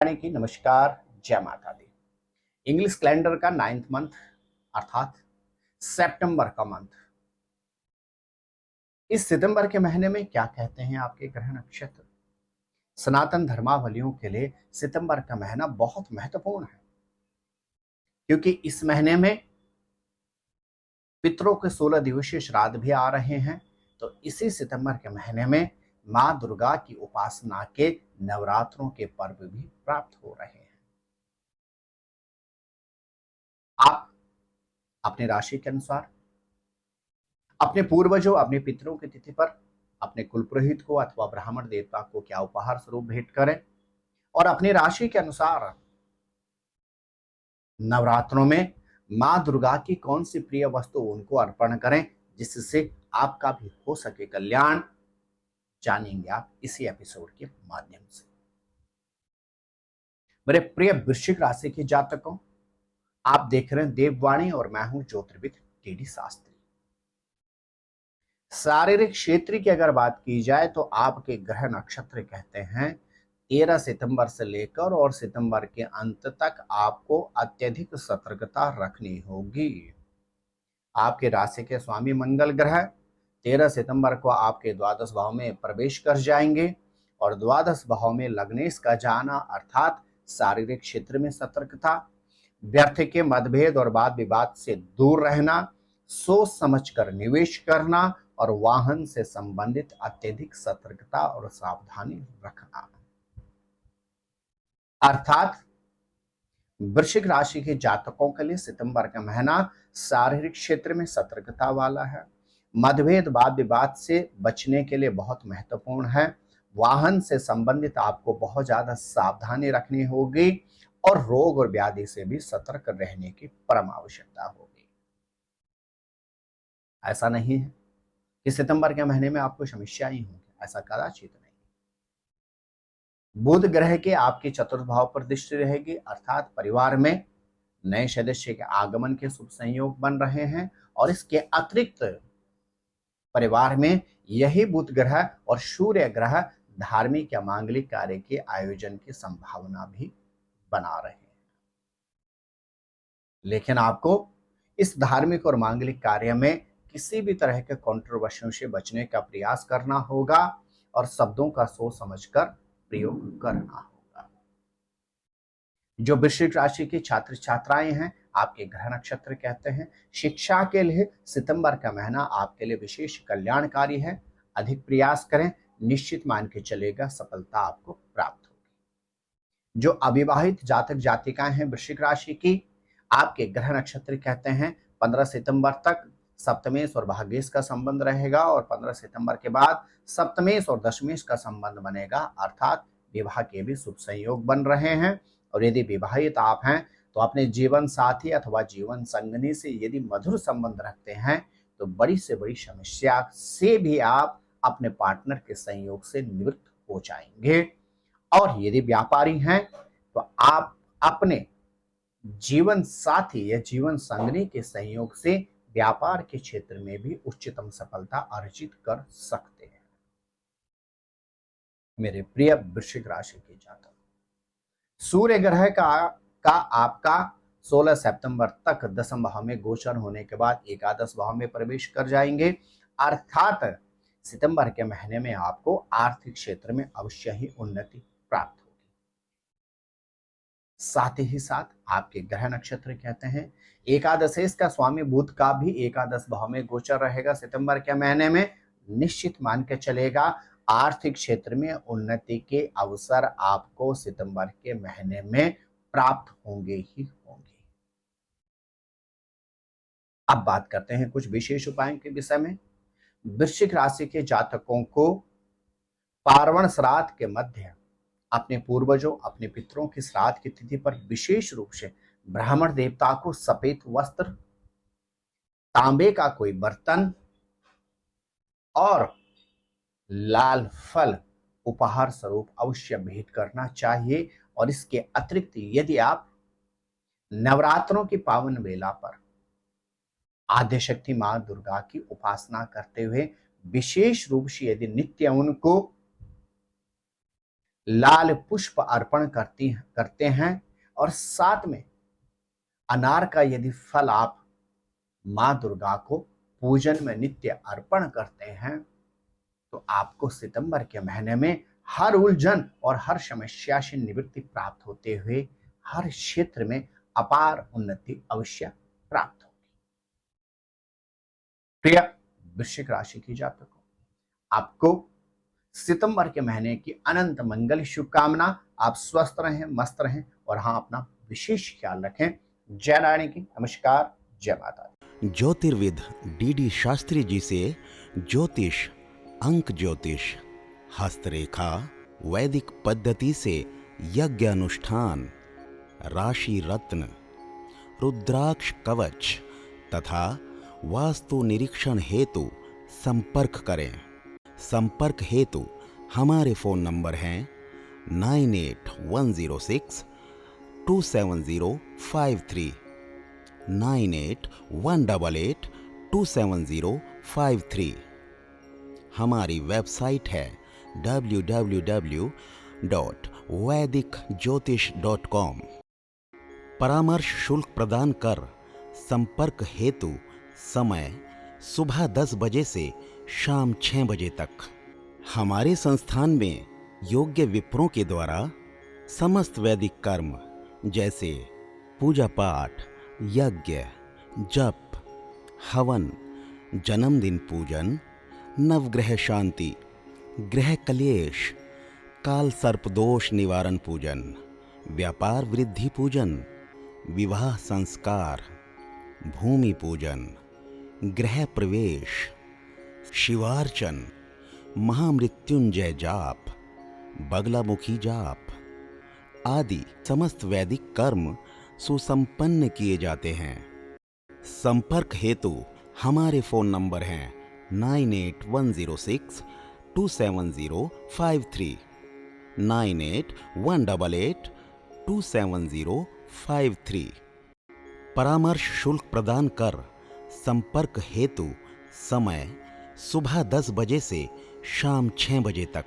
की नमस्कार, जय माता दी। इंग्लिश कैलेंडर का 9th मंथ अर्थात सितंबर का मंथ, इस सितंबर के महीने में क्या कहते हैं आपके ग्रह नक्षत्र। सनातन धर्मावलंबियों के लिए सितंबर का महीना बहुत महत्वपूर्ण है, क्योंकि इस महीने में पितरों के 16 दिवसीय श्राद्ध भी आ रहे हैं। तो इसी सितंबर के महीने में माँ दुर्गा की उपासना के नवरात्रों के पर्व भी प्राप्त हो रहे हैं। आप अपने राशि के अनुसार अपने पूर्वजों, अपने पितरों की तिथि पर अपने कुलपुरोहित को अथवा ब्राह्मण देवता को क्या उपहार स्वरूप भेंट करें, और अपनी राशि के अनुसार नवरात्रों में मां दुर्गा की कौन सी प्रिय वस्तु उनको अर्पण करें, जिससे आपका भी हो सके कल्याण, जानेंगे आप इसी एपिसोड के माध्यम से। मेरे प्रिय वृश्चिक राशि के जातकों, आप देख रहे हैं देववाणी और मैं हूं ज्योतिर्विद टीडी शास्त्री। शारीरिक क्षेत्र की अगर बात की जाए तो आपके ग्रह नक्षत्र कहते हैं 13 सितंबर से लेकर और सितंबर के अंत तक आपको अत्यधिक सतर्कता रखनी होगी। आपके राशि के स्वामी मंगल ग्रह 13 सितंबर को आपके द्वादश भाव में प्रवेश कर जाएंगे, और द्वादश भाव में लग्नेश का जाना अर्थात शारीरिक क्षेत्र में सतर्कता, व्यर्थ के मतभेद और वाद विवाद से दूर रहना, सोच समझकर निवेश करना और वाहन से संबंधित अत्यधिक सतर्कता और सावधानी रखना। अर्थात वृश्चिक राशि के जातकों के लिए सितंबर का महीना शारीरिक क्षेत्र में सतर्कता वाला है। मतभेद वाद विवाद से बचने के लिए बहुत महत्वपूर्ण है। वाहन से संबंधित आपको बहुत ज्यादा सावधानी रखनी होगी और रोग और व्याधि से भी सतर्क रहने की परम आवश्यकता होगी। ऐसा नहीं है कि सितंबर के महीने में आपको समस्या ही होगी, ऐसा कदाचित नहीं। बुध ग्रह के आपके चतुर्थ भाव पर दृष्टि रहेगी, अर्थात परिवार में नए सदस्य के आगमन के शुभ संयोग बन रहे हैं, और इसके अतिरिक्त परिवार में यही बुध ग्रह और सूर्य ग्रह धार्मिक या मांगलिक कार्य के आयोजन की संभावना भी बना रहे हैं। लेकिन आपको इस धार्मिक और मांगलिक कार्य में किसी भी तरह के कंट्रोवर्शियों से बचने का प्रयास करना होगा और शब्दों का सोच समझकर प्रयोग करना होगा। जो वृश्चिक राशि की छात्र छात्राएं हैं, आपके ग्रह नक्षत्र कहते हैं शिक्षा के लिए सितंबर का महीना आपके लिए विशेष कल्याणकारी है। अधिक प्रयास करें, निश्चित मान के चलेगा सफलता आपको प्राप्त होगी। जो अविवाहित जातक जातिकाएं हैं वृश्चिक राशि की, आपके ग्रह नक्षत्र कहते हैं 15 सितंबर तक सप्तमेश और भाग्येश का संबंध रहेगा, और 15 सितंबर के बाद सप्तमेश और दशमेश का संबंध बनेगा, अर्थात विवाह के भी शुभ संयोग बन रहे हैं। और यदि विवाहित आप हैं तो अपने जीवन साथी अथवा जीवन संगनी से यदि मधुर संबंध रखते हैं तो बड़ी से बड़ी समस्या से भी आप अपने पार्टनर के संयोग से निवृत्त हो जाएंगे। और यदि व्यापारी हैं तो आप अपने जीवन साथी या जीवन संगनी के सहयोग से व्यापार के क्षेत्र में भी उच्चतम सफलता अर्जित कर सकते हैं। मेरे प्रिय वृश्चिक राशि के जातक, सूर्य ग्रह का आपका 16 सितंबर तक दसम भाव में गोचर होने के बाद एकादश भाव में प्रवेश कर जाएंगे, अर्थात सितंबर के महीने में आपको आर्थिक क्षेत्र में अवश्य ही उन्नति प्राप्त होगी। साथ ही साथ आपके ग्रह नक्षत्र कहते हैं एकादशेश का स्वामी बुध का भी एकादश भाव में गोचर रहेगा सितंबर के महीने में। निश्चित मान के चलेगा आर्थिक क्षेत्र में उन्नति के अवसर आपको सितंबर के महीने में प्राप्त होंगे ही होंगे। अब बात करते हैं कुछ विशेष उपायों के विषय में। वृश्चिक राशि के जातकों को पार्वण श्राद्ध के मध्य अपने पूर्वजों, अपने पितरों की श्राद्ध की तिथि पर विशेष रूप से ब्राह्मण देवता को सफेद वस्त्र, तांबे का कोई बर्तन और लाल फल उपहार स्वरूप अवश्य भेंट करना चाहिए। और इसके अतिरिक्त यदि आप नवरात्रों की पावन बेला पर आद्यशक्ति मां दुर्गा की उपासना करते हुए विशेष रूप से यदि नित्य उनको लाल पुष्प अर्पण करते हैं और साथ में अनार का यदि फल आप मां दुर्गा को पूजन में नित्य अर्पण करते हैं तो आपको सितंबर के महीने में हर उलझन और हर समस्या से निवृत्ति प्राप्त होते हुए हर क्षेत्र में अपार उन्नति अवश्य प्राप्त होगी। प्रिय वृश्चिक राशि की जातकों, आपको सितंबर के महीने की अनंत मंगल शुभकामना। आप स्वस्थ रहें, मस्त रहें और हाँ, अपना विशेष ख्याल रखें। जय नारायण की नमस्कार, जय माता दी। ज्योतिर्विद डीडी शास्त्री जी से ज्योतिष, अंक ज्योतिष, हस्तरेखा, वैदिक पद्धति से यज्ञ अनुष्ठान, राशि रत्न, रुद्राक्ष कवच तथा वास्तु निरीक्षण हेतु संपर्क करें। संपर्क हेतु हमारे फोन नंबर हैं 9811062705 9818827053। हमारी वेबसाइट है www.vedicjyotish.com। परामर्श शुल्क प्रदान कर संपर्क हेतु समय सुबह 10 बजे से शाम 6 बजे तक। हमारे संस्थान में योग्य विप्रों के द्वारा समस्त वैदिक कर्म जैसे पूजा पाठ, यज्ञ, जप, हवन, जन्मदिन पूजन, नवग्रह शांति, ग्रह कलेश, काल सर्प दोष निवारण पूजन, व्यापार वृद्धि पूजन, विवाह संस्कार, भूमि पूजन, गृह प्रवेश, शिवार्चन, महामृत्युंजय जाप, बगलामुखी जाप आदि समस्त वैदिक कर्म सुसंपन्न किए जाते हैं। संपर्क हेतु हमारे फोन नंबर हैं 9810627053, 9818827053। परामर्श शुल्क प्रदान कर संपर्क हेतु समय सुबह 10 बजे से शाम 6 बजे तक।